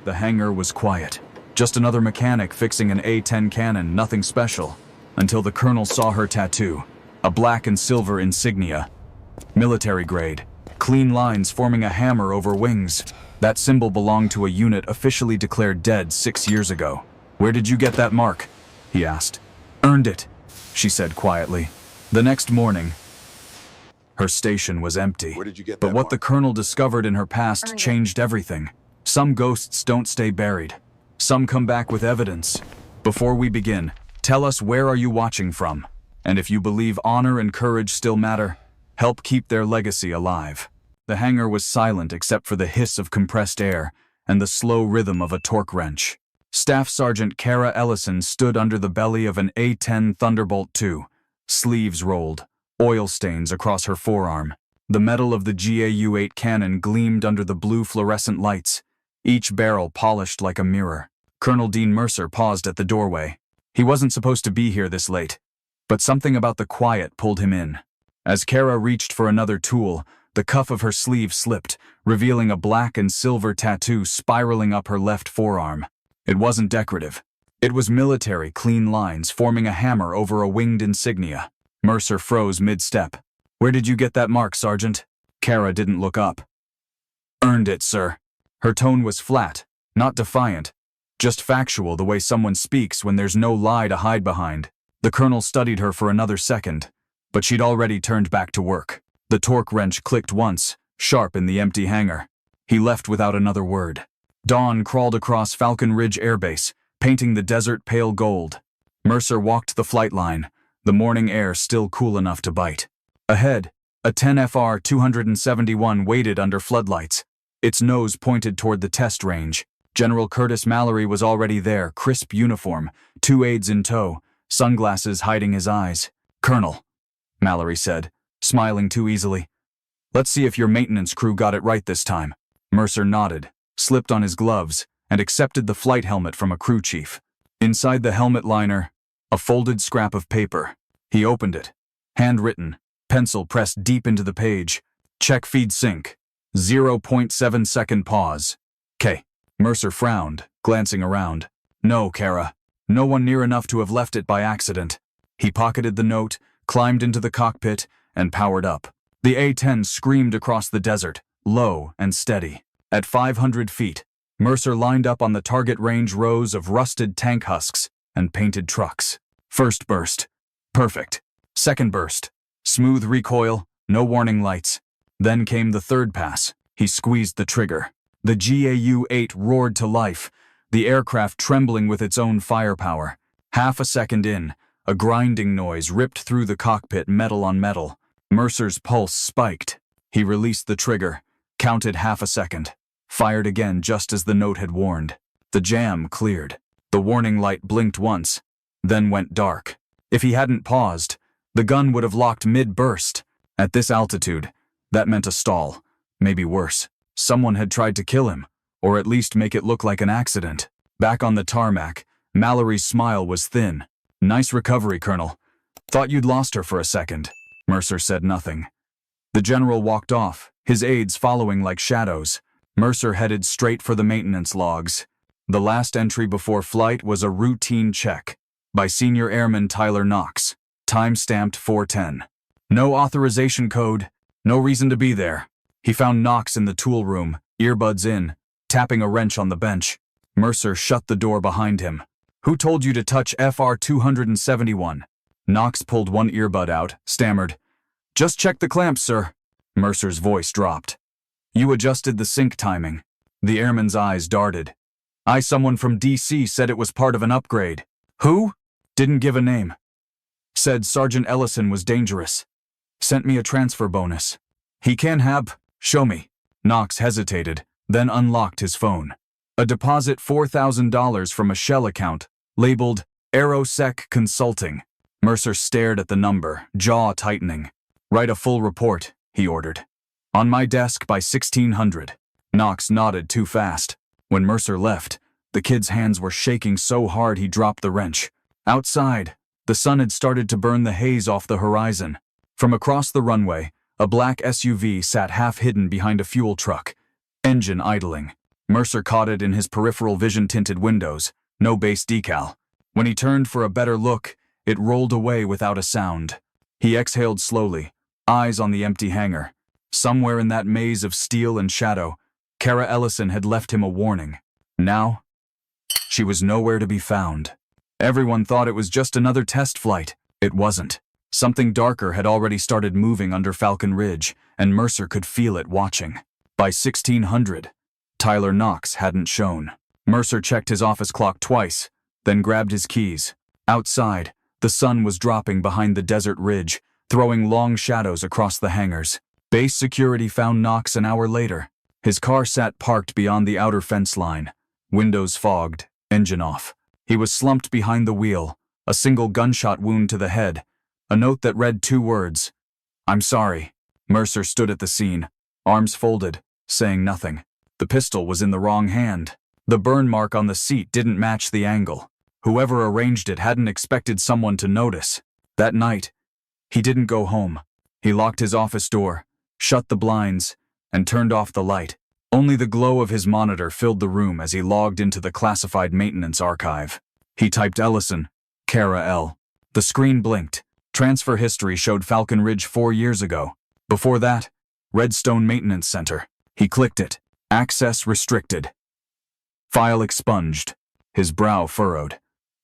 The hangar was quiet. Just another mechanic fixing an A-10 cannon, nothing special. Until the colonel saw her tattoo. A black and silver insignia. Military grade. Clean lines forming a hammer over wings. That symbol belonged to a unit officially declared dead 6 years ago. "Where did you get that mark?" he asked. "Earned it," she said quietly. The next morning, her station was empty. Where did you get But that what mark? the colonel discovered in her past changed everything. Some ghosts don't stay buried. Some come back with evidence. Before we begin, tell us, where are you watching from? And if you believe honor and courage still matter, help keep their legacy alive. The hangar was silent except for the hiss of compressed air and the slow rhythm of a torque wrench. Staff Sergeant Kara Ellison stood under the belly of an A-10 Thunderbolt II, sleeves rolled, oil stains across her forearm. The metal of the GAU-8 cannon gleamed under the blue fluorescent lights, each barrel polished like a mirror. Colonel Dean Mercer paused at the doorway. He wasn't supposed to be here this late, but something about the quiet pulled him in. As Kara reached for another tool, the cuff of her sleeve slipped, revealing a black and silver tattoo spiraling up her left forearm. It wasn't decorative. It was military, clean lines forming a hammer over a winged insignia. Mercer froze mid-step. "Where did you get that mark, Sergeant?" Kara didn't look up. "Earned it, sir." Her tone was flat, not defiant, just factual, the way someone speaks when there's no lie to hide behind. The colonel studied her for another second, but she'd already turned back to work. The torque wrench clicked once, sharp in the empty hangar. He left without another word. Dawn crawled across Falcon Ridge Air Base, painting the desert pale gold. Mercer walked the flight line, the morning air still cool enough to bite. Ahead, a 10 FR 271 waited under floodlights. Its nose pointed toward the test range. General Curtis Mallory was already there, crisp uniform, 2 aides in tow, sunglasses hiding his eyes. "Colonel," Mallory said, smiling too easily. "Let's see if your maintenance crew got it right this time." Mercer nodded, slipped on his gloves, and accepted the flight helmet from a crew chief. Inside the helmet liner, a folded scrap of paper. He opened it. Handwritten, pencil pressed deep into the page. "Check feed sync. 0.7-second pause." "K." Mercer frowned, glancing around. "No, Kara. No one near enough to have left it by accident." He pocketed the note, climbed into the cockpit, and powered up. The A-10 screamed across the desert, low and steady. At 500 feet, Mercer lined up on the target range rows of rusted tank husks and painted trucks. First burst. Perfect. Second burst. Smooth recoil, no warning lights. Then came the third pass. He squeezed the trigger. The GAU-8 roared to life, the aircraft trembling with its own firepower. Half a second in, a grinding noise ripped through the cockpit, metal on metal. Mercer's pulse spiked. He released the trigger, counted half a second, fired again just as the note had warned. The jam cleared. The warning light blinked once, then went dark. If he hadn't paused, the gun would have locked mid-burst. At this altitude, that meant a stall, maybe worse. Someone had tried to kill him, or at least make it look like an accident. Back on the tarmac, Mallory's smile was thin. "Nice recovery, Colonel. Thought you'd lost her for a second." Mercer said nothing. The general walked off, his aides following like shadows. Mercer headed straight for the maintenance logs. The last entry before flight was a routine check by Senior Airman Tyler Knox, time-stamped 4:10. No authorization code, no reason to be there. He found Knox in the tool room, earbuds in, tapping a wrench on the bench. Mercer shut the door behind him. "Who told you to touch FR 271? Knox pulled one earbud out, stammered. "Just check the clamps, sir." Mercer's voice dropped. "You adjusted the sync timing." The airman's eyes darted. Someone from DC said it was part of an upgrade." "Who?" "Didn't give a name. Said Sergeant Ellison was dangerous. Sent me a transfer bonus." "He can have. Show me." Knox hesitated, then unlocked his phone. A deposit $4,000 from a shell account, labeled AeroSec Consulting. Mercer stared at the number, jaw tightening. "Write a full report," he ordered. "On my desk by 1600. Knox nodded too fast. When Mercer left, the kid's hands were shaking so hard he dropped the wrench. Outside, the sun had started to burn the haze off the horizon. From across the runway, a black SUV sat half hidden behind a fuel truck, engine idling. Mercer caught it in his peripheral vision-tinted windows, no base decal. When he turned for a better look, it rolled away without a sound. He exhaled slowly, eyes on the empty hangar. Somewhere in that maze of steel and shadow, Kara Ellison had left him a warning. Now, she was nowhere to be found. Everyone thought it was just another test flight. It wasn't. Something darker had already started moving under Falcon Ridge, and Mercer could feel it watching. By 1600, Tyler Knox hadn't shown. Mercer checked his office clock twice, then grabbed his keys. Outside, the sun was dropping behind the desert ridge, throwing long shadows across the hangars. Base security found Knox an hour later. His car sat parked beyond the outer fence line, windows fogged, engine off. He was slumped behind the wheel, a single gunshot wound to the head, a note that read 2 words, "I'm sorry." Mercer stood at the scene, arms folded, saying nothing. The pistol was in the wrong hand. The burn mark on the seat didn't match the angle. Whoever arranged it hadn't expected someone to notice. That night, he didn't go home. He locked his office door, shut the blinds, and turned off the light. Only the glow of his monitor filled the room as he logged into the classified maintenance archive. He typed Ellison, Kara L. The screen blinked. Transfer history showed Falcon Ridge 4 years ago. Before that, Redstone Maintenance Center. He clicked it. Access restricted. File expunged. His brow furrowed.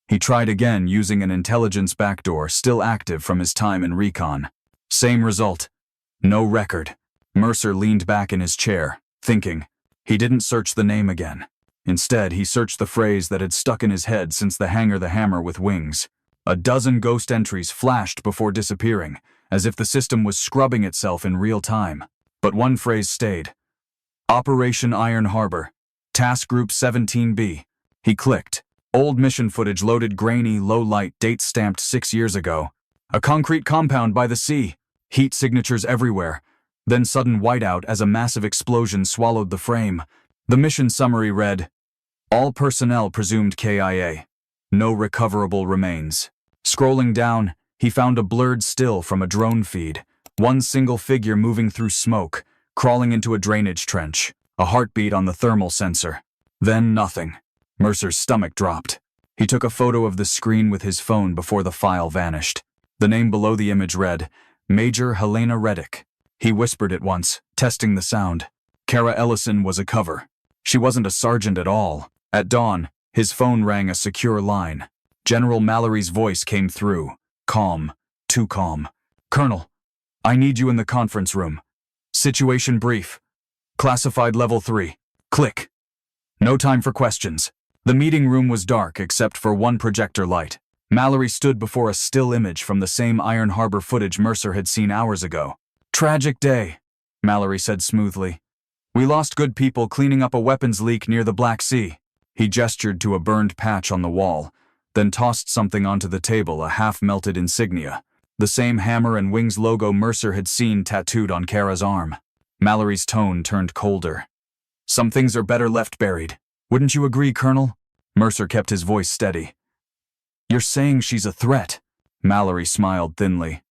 He tried again using an intelligence backdoor still active from his time in recon. Same result. No record. Mercer leaned back in his chair, thinking. He didn't search the name again. Instead, he searched the phrase that had stuck in his head since the hangar the hammer with wings. A dozen ghost entries flashed before disappearing, as if the system was scrubbing itself in real time. But one phrase stayed. Operation Iron Harbor. Task Group 17B. He clicked. Old mission footage loaded, grainy, low-light, date stamped 6 years ago. A concrete compound by the sea. Heat signatures everywhere. Then sudden whiteout as a massive explosion swallowed the frame. The mission summary read, "All personnel presumed KIA. No recoverable remains." Scrolling down, he found a blurred still from a drone feed. One single figure moving through smoke, crawling into a drainage trench. A heartbeat on the thermal sensor. Then nothing. Mercer's stomach dropped. He took a photo of the screen with his phone before the file vanished. The name below the image read, Major Helena Reddick. He whispered it once, testing the sound. Kara Ellison was a cover. She wasn't a sergeant at all. At dawn, his phone rang a secure line. General Mallory's voice came through. Calm. Too calm. "Colonel, I need you in the conference room. Situation brief. Classified level 3. Click." No time for questions. The meeting room was dark except for one projector light. Mallory stood before a still image from the same Iron Harbor footage Mercer had seen hours ago. "Tragic day," Mallory said smoothly. "We lost good people cleaning up a weapons leak near the Black Sea." He gestured to a burned patch on the wall, then tossed something onto the table, a half-melted insignia. The same hammer and wings logo Mercer had seen tattooed on Kara's arm. Mallory's tone turned colder. "Some things are better left buried. Wouldn't you agree, Colonel?" Mercer kept his voice steady. "You're saying she's a threat?" Mallory smiled thinly.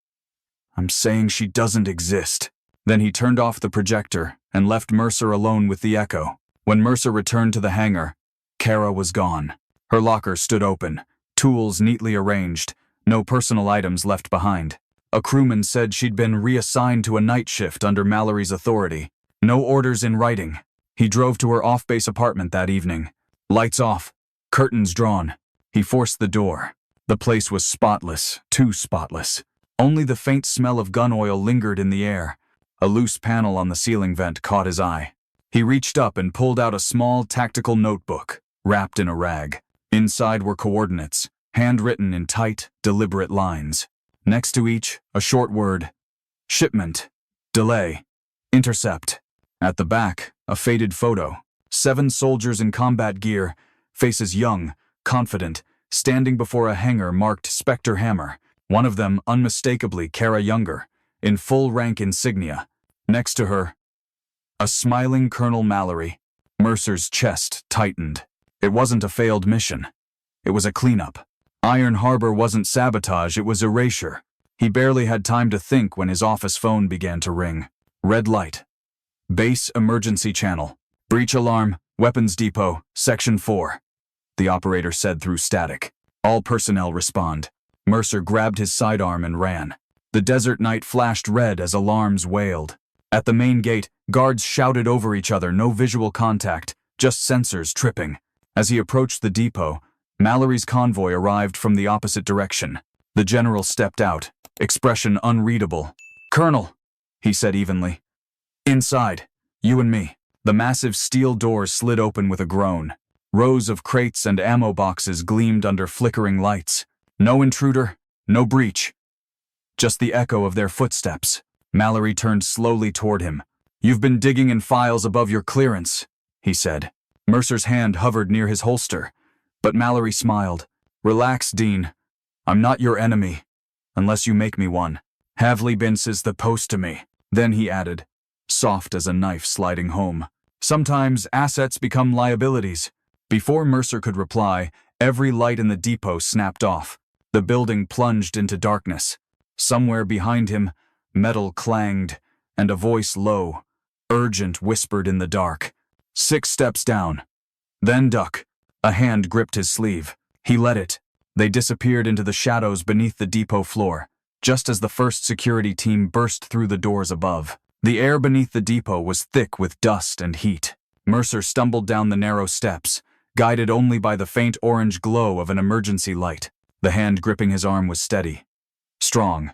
"I'm saying she doesn't exist." Then he turned off the projector and left Mercer alone with the echo. When Mercer returned to the hangar, Kara was gone. Her locker stood open, tools neatly arranged, no personal items left behind. A crewman said she'd been reassigned to a night shift under Mallory's authority. No orders in writing. He drove to her off-base apartment that evening. Lights off, curtains drawn. He forced the door. The place was spotless, too spotless. Only the faint smell of gun oil lingered in the air. A loose panel on the ceiling vent caught his eye. He reached up and pulled out a small tactical notebook, wrapped in a rag. Inside were coordinates, handwritten in tight, deliberate lines. Next to each, a short word. Shipment. Delay. Intercept. At the back, a faded photo. 7 soldiers in combat gear, faces young, confident, standing before a hangar marked Spectre Hammer. One of them, unmistakably Kara Younger, in full rank insignia. Next to her, a smiling Colonel Mallory. Mercer's chest tightened. It wasn't a failed mission. It was a cleanup. Iron Harbor wasn't sabotage, it was erasure. He barely had time to think when his office phone began to ring. Red light. Base emergency channel. Breach alarm. Weapons Depot, Section 4, the operator said through static. All personnel respond. Mercer grabbed his sidearm and ran. The desert night flashed red as alarms wailed. At the main gate, guards shouted over each other, no visual contact, just sensors tripping. As he approached the depot, Mallory's convoy arrived from the opposite direction. The general stepped out, expression unreadable. "Colonel," he said evenly. "Inside, you and me." The massive steel doors slid open with a groan. Rows of crates and ammo boxes gleamed under flickering lights. No intruder, no breach. Just the echo of their footsteps. Mallory turned slowly toward him. "You've been digging in files above your clearance," he said. Mercer's hand hovered near his holster, but Mallory smiled. "Relax, Dean. I'm not your enemy, unless you make me one. Havli Bince the post to me." Then he added, soft as a knife sliding home, "Sometimes assets become liabilities." Before Mercer could reply, every light in the depot snapped off. The building plunged into darkness. Somewhere behind him, metal clanged, and a voice low, urgent, whispered in the dark, "6 steps down. Then duck." A hand gripped his sleeve. He let it. They disappeared into the shadows beneath the depot floor, just as the first security team burst through the doors above. The air beneath the depot was thick with dust and heat. Mercer stumbled down the narrow steps, guided only by the faint orange glow of an emergency light. The hand gripping his arm was steady, strong,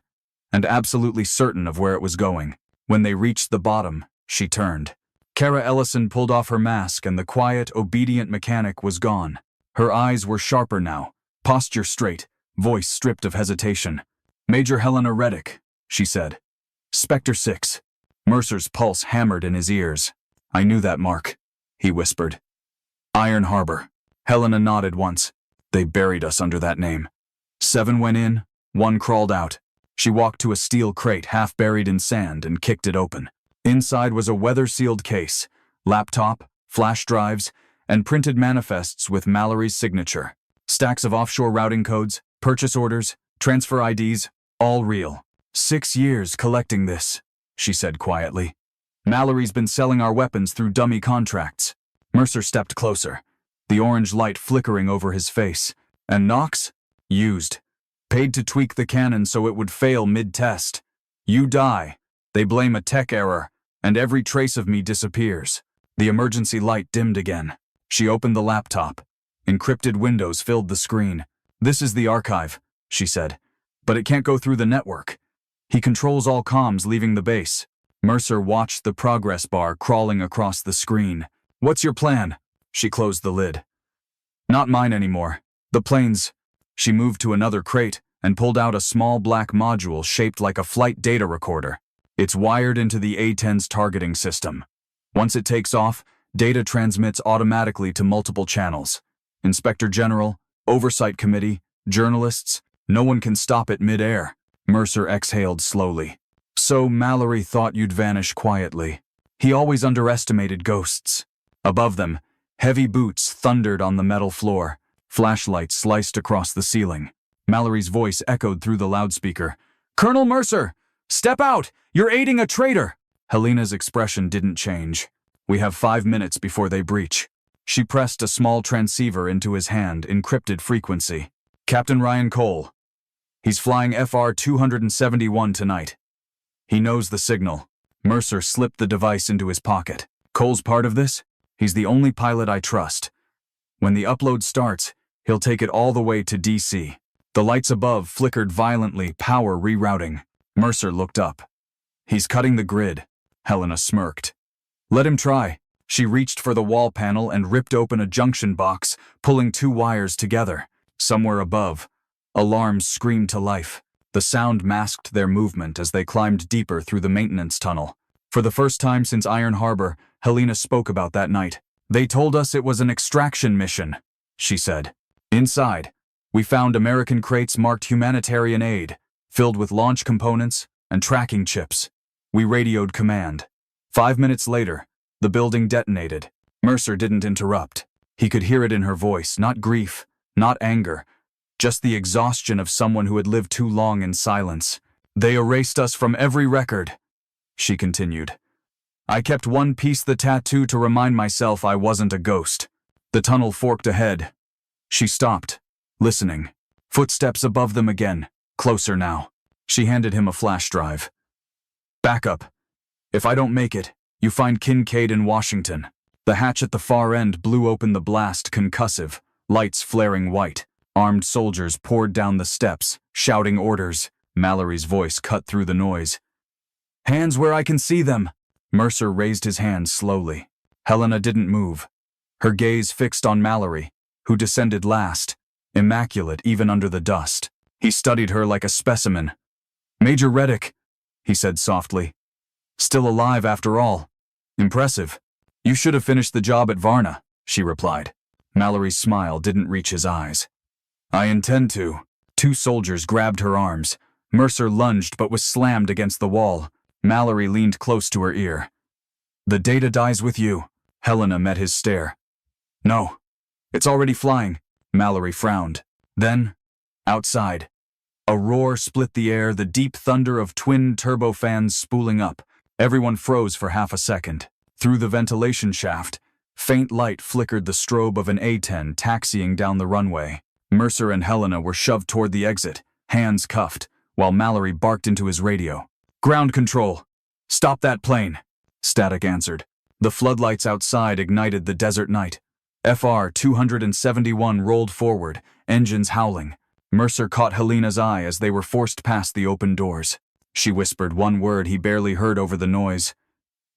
and absolutely certain of where it was going. When they reached the bottom, she turned. Kara Ellison pulled off her mask and the quiet, obedient mechanic was gone. Her eyes were sharper now, posture straight, voice stripped of hesitation. "Major Helena Reddick," she said. "Spectre 6. Mercer's pulse hammered in his ears. "I knew that, Mark," he whispered. "Iron Harbor." Helena nodded once. "They buried us under that name." 7 went in, 1 crawled out. She walked to a steel crate half buried in sand and kicked it open. Inside was a weather-sealed case, laptop, flash drives, and printed manifests with Mallory's signature. Stacks of offshore routing codes, purchase orders, transfer IDs, all real. 6 years collecting this, she said quietly. "Mallory's been selling our weapons through dummy contracts." Mercer stepped closer, the orange light flickering over his face. "And Knox? Used. Paid to tweak the cannon so it would fail mid-test. You die. They blame a tech error, and every trace of me disappears." The emergency light dimmed again. She opened the laptop. Encrypted windows filled the screen. "This is the archive," she said, "but it can't go through the network. He controls all comms leaving the base." Mercer watched the progress bar crawling across the screen. "What's your plan?" She closed the lid. "Not mine anymore. The plane's." She moved to another crate and pulled out a small black module shaped like a flight data recorder. It's wired into the A-10's targeting system. Once it takes off, data transmits automatically to multiple channels. Inspector General, Oversight Committee, journalists, no one can stop it mid-air. Mercer exhaled slowly. "So Mallory thought you'd vanish quietly." He always underestimated ghosts. Above them, heavy boots thundered on the metal floor. Flashlights sliced across the ceiling. Mallory's voice echoed through the loudspeaker. "Colonel Mercer! Step out! You're aiding a traitor!" Helena's expression didn't change. "We have 5 minutes before they breach." She pressed a small transceiver into his hand, encrypted frequency. "Captain Ryan Cole. He's flying FR 271 tonight. He knows the signal." Mercer slipped the device into his pocket. "Cole's part of this? He's the only pilot I trust. When the upload starts, he'll take it all the way to DC." The lights above flickered violently, power rerouting. Mercer looked up. "He's cutting the grid," Helena smirked. "Let him try." She reached for the wall panel and ripped open a junction box, pulling 2 wires together. Somewhere above, alarms screamed to life. The sound masked their movement as they climbed deeper through the maintenance tunnel. For the first time since Iron Harbor, Helena spoke about that night. "They told us it was an extraction mission," she said. "Inside, we found American crates marked humanitarian aid, filled with launch components and tracking chips. We radioed command. 5 minutes later, the building detonated." Mercer didn't interrupt. He could hear it in her voice, not grief, not anger, just the exhaustion of someone who had lived too long in silence. "They erased us from every record," she continued. I kept one piece the tattoo to remind myself I wasn't a ghost. The tunnel forked ahead. She stopped, listening. Footsteps above them again, closer now. She handed him a flash drive. Back up. If I don't make it, you find Kincaid in Washington. The hatch at the far end blew open, the blast concussive, lights flaring white. Armed soldiers poured down the steps, shouting orders. Mallory's voice cut through the noise. Hands where I can see them. Mercer raised his hand slowly. Helena didn't move. Her gaze fixed on Mallory, who descended last, immaculate even under the dust. He studied her like a specimen. Major Reddick, he said softly. Still alive after all. Impressive. You should have finished the job at Varna, she replied. Mallory's smile didn't reach his eyes. I intend to. Two soldiers grabbed her arms. Mercer lunged but was slammed against the wall. Mallory leaned close to her ear. The data dies with you. Helena met his stare. No. It's already flying. Mallory frowned. Then, outside. A roar split the air, the deep thunder of twin turbofans spooling up. Everyone froze for half a second. Through the ventilation shaft, faint light flickered, the strobe of an A-10 taxiing down the runway. Mercer and Helena were shoved toward the exit, hands cuffed, while Mallory barked into his radio. Ground control. Stop that plane. Static answered. The floodlights outside ignited the desert night. FR 271 rolled forward, engines howling. Mercer caught Helena's eye as they were forced past the open doors. She whispered one word he barely heard over the noise.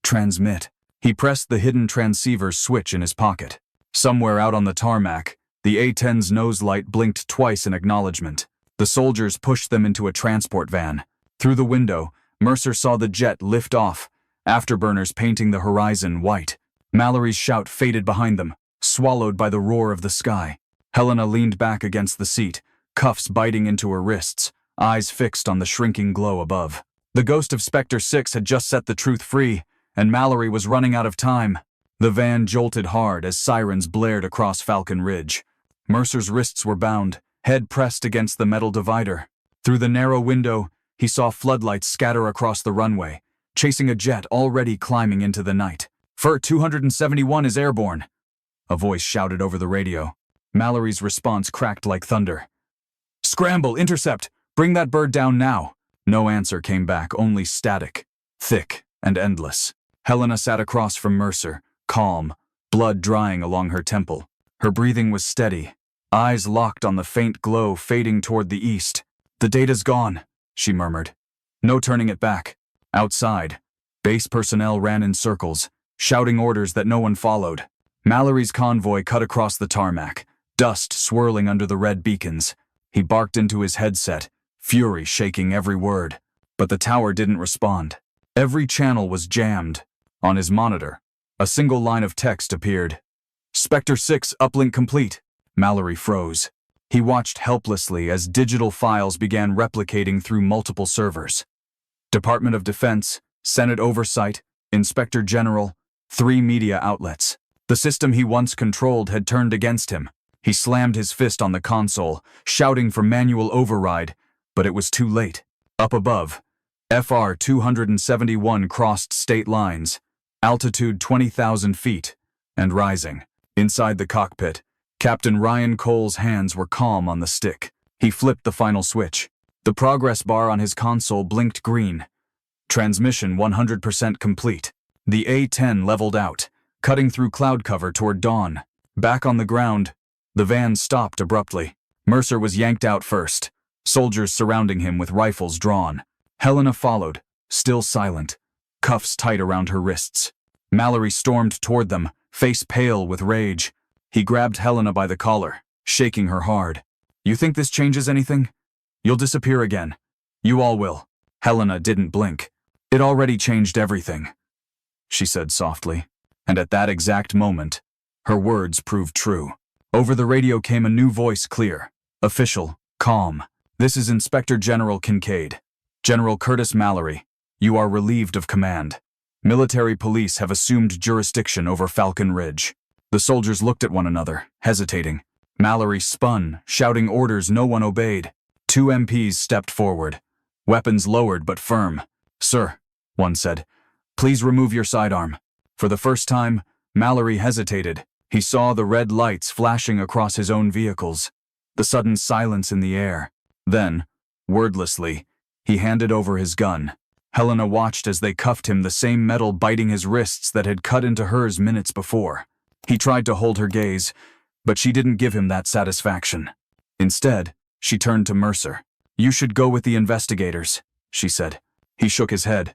Transmit. He pressed the hidden transceiver switch in his pocket. Somewhere out on the tarmac, the A-10's nose light blinked twice in acknowledgement. The soldiers pushed them into a transport van. Through the window, Mercer saw the jet lift off, afterburners painting the horizon white. Mallory's shout faded behind them, swallowed by the roar of the sky. Helena leaned back against the seat, cuffs biting into her wrists, eyes fixed on the shrinking glow above. The ghost of Spectre 6 had just set the truth free, and Mallory was running out of time. The van jolted hard as sirens blared across Falcon Ridge. Mercer's wrists were bound, head pressed against the metal divider. Through the narrow window, he saw floodlights scatter across the runway, chasing a jet already climbing into the night. FR 271 is airborne, a voice shouted over the radio. Mallory's response cracked like thunder. Scramble, intercept, bring that bird down now. No answer came back, only static, thick and endless. Helena sat across from Mercer, calm, blood drying along her temple. Her breathing was steady, eyes locked on the faint glow fading toward the east. The data's gone, she murmured. No turning it back. Outside, base personnel ran in circles, shouting orders that no one followed. Mallory's convoy cut across the tarmac, dust swirling under the red beacons. He barked into his headset, fury shaking every word. But the tower didn't respond. Every channel was jammed. On his monitor, a single line of text appeared. Spectre 6 uplink complete. Mallory froze. He watched helplessly as digital files began replicating through multiple servers. Department of Defense, Senate Oversight, Inspector General, 3 media outlets. The system he once controlled had turned against him. He slammed his fist on the console, shouting for manual override, but it was too late. Up above, FR 271 crossed state lines, altitude 20,000 feet, and rising. Inside the cockpit, Captain Ryan Cole's hands were calm on the stick. He flipped the final switch. The progress bar on his console blinked green. Transmission 100% complete. The A-10 leveled out, cutting through cloud cover toward dawn. Back on the ground, the van stopped abruptly. Mercer was yanked out first, soldiers surrounding him with rifles drawn. Helena followed, still silent, cuffs tight around her wrists. Mallory stormed toward them, face pale with rage. He grabbed Helena by the collar, shaking her hard. You think this changes anything? You'll disappear again. You all will. Helena didn't blink. It already changed everything, she said softly. And at that exact moment, her words proved true. Over the radio came a new voice, clear, official, calm. This is Inspector General Kincaid. General Curtis Mallory, you are relieved of command. Military police have assumed jurisdiction over Falcon Ridge. The soldiers looked at one another, hesitating. Mallory spun, shouting orders no one obeyed. 2 MPs stepped forward, weapons lowered but firm. Sir, one said, Please remove your sidearm. For the first time, Mallory hesitated. He saw the red lights flashing across his own vehicles, the sudden silence in the air. Then, wordlessly, he handed over his gun. Helena watched as they cuffed him, the same metal biting his wrists that had cut into hers minutes before. He tried to hold her gaze, but she didn't give him that satisfaction. Instead, she turned to Mercer. "You should go with the investigators," she said. He shook his head.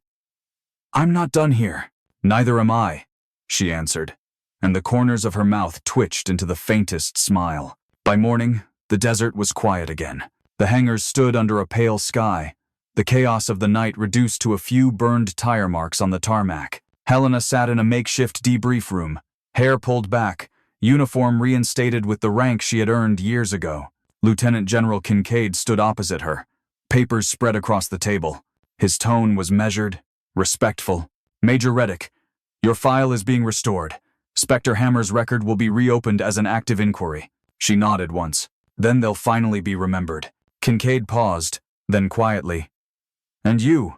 "I'm not done here." "Neither am I," she answered, and the corners of her mouth twitched into the faintest smile. By morning, the desert was quiet again. The hangars stood under a pale sky, the chaos of the night reduced to a few burned tire marks on the tarmac. Helena sat in a makeshift debrief room, hair pulled back, uniform reinstated with the rank she had earned years ago. Lieutenant General Kincaid stood opposite her, papers spread across the table. His tone was measured, respectful. "Major Reddick, your file is being restored. Spectre Hammer's record will be reopened as an active inquiry." She nodded once. "Then they'll finally be remembered." Kincaid paused, then quietly, "And you?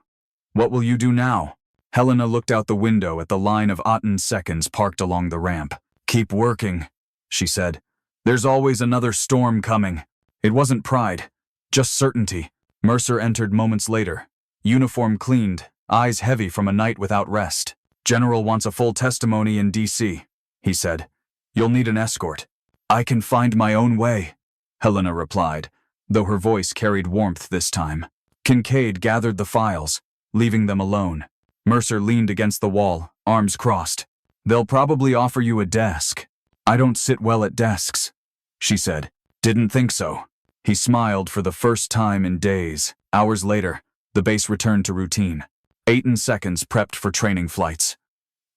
What will you do now?" Helena looked out the window at the line of A-10 seconds parked along the ramp. "Keep working," she said. "There's always another storm coming." It wasn't pride, just certainty. Mercer entered moments later, uniform cleaned, eyes heavy from a night without rest. "General wants a full testimony in D.C., he said. "You'll need an escort." "I can find my own way," Helena replied, though her voice carried warmth this time. Kincaid gathered the files, leaving them alone. Mercer leaned against the wall, arms crossed. "They'll probably offer you a desk." "I don't sit well at desks," she said. "Didn't think so." He smiled for the first time in days. Hours later, the base returned to routine. A-10 seconds prepped for training flights.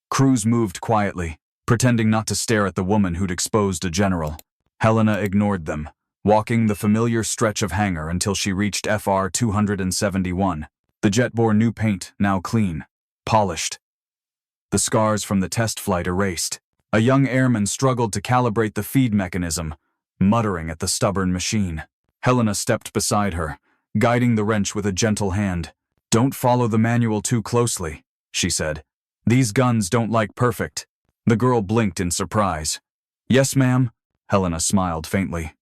Crews moved quietly, pretending not to stare at the woman who'd exposed a general. Helena ignored them, walking the familiar stretch of hangar until she reached FR 271. The jet bore new paint, now clean, polished. The scars from the test flight erased. A young airman struggled to calibrate the feed mechanism, muttering at the stubborn machine. Helena stepped beside her, guiding the wrench with a gentle hand. "Don't follow the manual too closely," she said. "These guns don't like perfect." The girl blinked in surprise. "Yes, ma'am," Helena smiled faintly.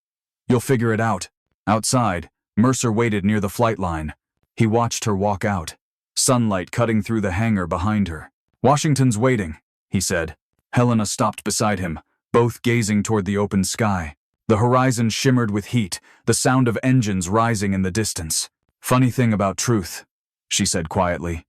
"You'll figure it out." Outside, Mercer waited near the flight line. He watched her walk out, sunlight cutting through the hangar behind her. "Washington's waiting," he said. Helena stopped beside him, both gazing toward the open sky. The horizon shimmered with heat, the sound of engines rising in the distance. "Funny thing about truth," she said quietly.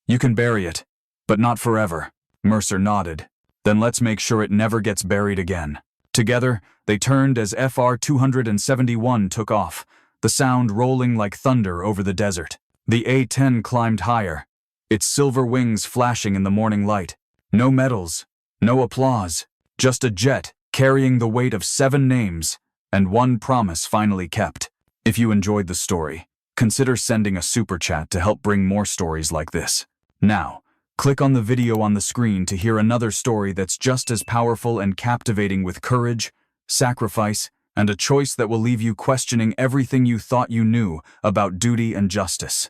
"You can bury it, but not forever." Mercer nodded. "Then let's make sure it never gets buried again." Together, they turned as FR 271 took off, the sound rolling like thunder over the desert. The A-10 climbed higher, its silver wings flashing in the morning light. No medals, no applause, just a jet carrying the weight of 7 names and 1 promise finally kept. If you enjoyed the story, consider sending a super chat to help bring more stories like this. Now, click on the video on the screen to hear another story that's just as powerful and captivating, with courage, sacrifice, and a choice that will leave you questioning everything you thought you knew about duty and justice.